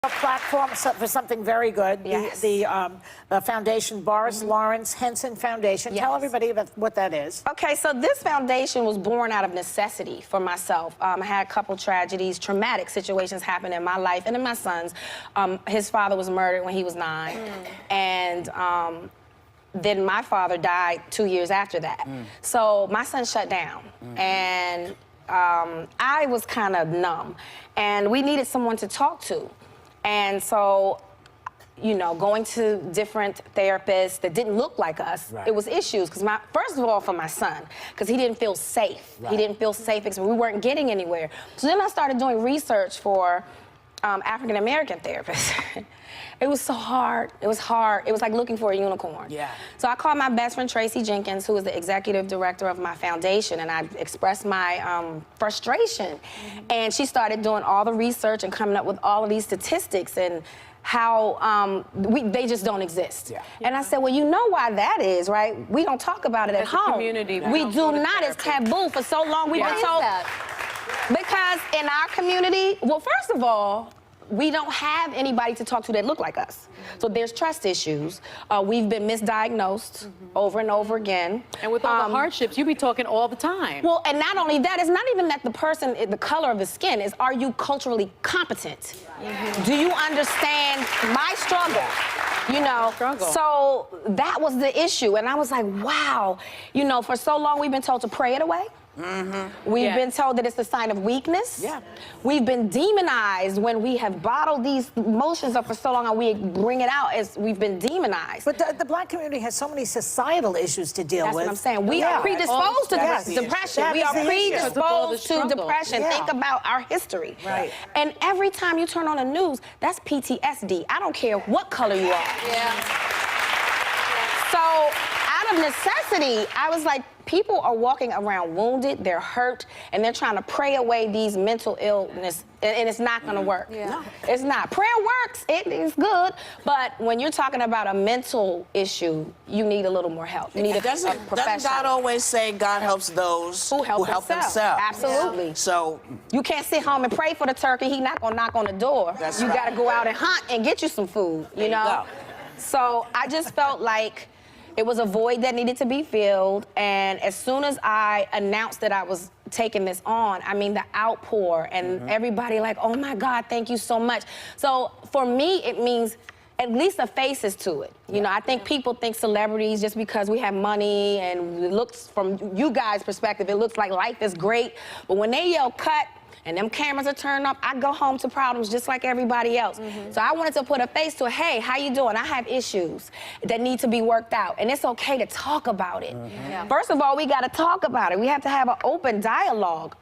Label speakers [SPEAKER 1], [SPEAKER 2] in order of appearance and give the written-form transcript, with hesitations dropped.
[SPEAKER 1] A platform for something very good.
[SPEAKER 2] Yes.
[SPEAKER 1] The foundation, Boris Lawrence Hensen Foundation.
[SPEAKER 2] Yes.
[SPEAKER 1] Tell everybody about what that is.
[SPEAKER 2] Okay, so this foundation was born out of necessity for myself. I had a couple tragedies, traumatic situations happen in my life and in my son's. His father was murdered when he was 9, and then my father died 2 years after that. So my son shut down, and I was kind of numb, and we needed someone to talk to. And so, you know, going to different therapists that didn't look like us, it was issues. Because first of all, for my son, because he didn't feel safe. He didn't feel safe because we weren't getting anywhere. So then I started doing research for African-American therapists. It was so hard. It was hard. It was like looking for a unicorn. Yeah. So I called my best friend, Tracy Jenkins, who is the executive director of my foundation, and I expressed my frustration. And she started doing all the research and coming up with all of these statistics and how they just don't exist. And I said, well, you know why that is, right? We don't talk about it at home.
[SPEAKER 3] Community,
[SPEAKER 2] we do not. It's taboo. For so long, we've been told. Because in our community, well, first of all, we don't have anybody to talk to that look like us. So there's trust issues. We've been misdiagnosed over and over again.
[SPEAKER 3] And with all the hardships, you be talking all the time.
[SPEAKER 2] Well, and not only that, it's not even that the person, the color of the skin, is are you culturally competent? Do you understand my struggle? You know, so that was the issue. And I was like, wow, you know, for so long we've been told to pray it away. We've been told that it's a sign of weakness. We've been demonized when we have bottled these emotions up for so long and we bring it out as we've been demonized.
[SPEAKER 1] But the black community has so many societal issues to deal with.
[SPEAKER 2] That's what I'm saying. We are predisposed to depression. We are predisposed to depression. Think about our history. And every time you turn on the news, that's PTSD. I don't care what color you are. So out of necessity, I was like, people are walking around wounded, they're hurt, and they're trying to pray away these mental illness, and it's not gonna work. No, it's not. Prayer works, it is good, but when you're talking about a mental issue, you need a little more help. You need a professional.
[SPEAKER 4] Doesn't God always say God helps those who help themselves?
[SPEAKER 2] Absolutely.
[SPEAKER 4] So
[SPEAKER 2] you can't sit home and pray for the turkey. He's not gonna knock on the door. You gotta go out and hunt and get you some food, you know? So I just felt like it was a void that needed to be filled, and as soon as I announced that I was taking this on, I mean, the outpour and everybody like, oh my God, thank you so much. So for me, it means at least a face is to it. You know, I think people think celebrities just because we have money and it looks, from you guys' perspective, it looks like life is great, but when they yell cut, and them cameras are turned up, I go home to problems just like everybody else. So I wanted to put a face to it. Hey, how you doing? I have issues that need to be worked out, and it's okay to talk about it. First of all, we gotta talk about it. We have to have an open dialogue.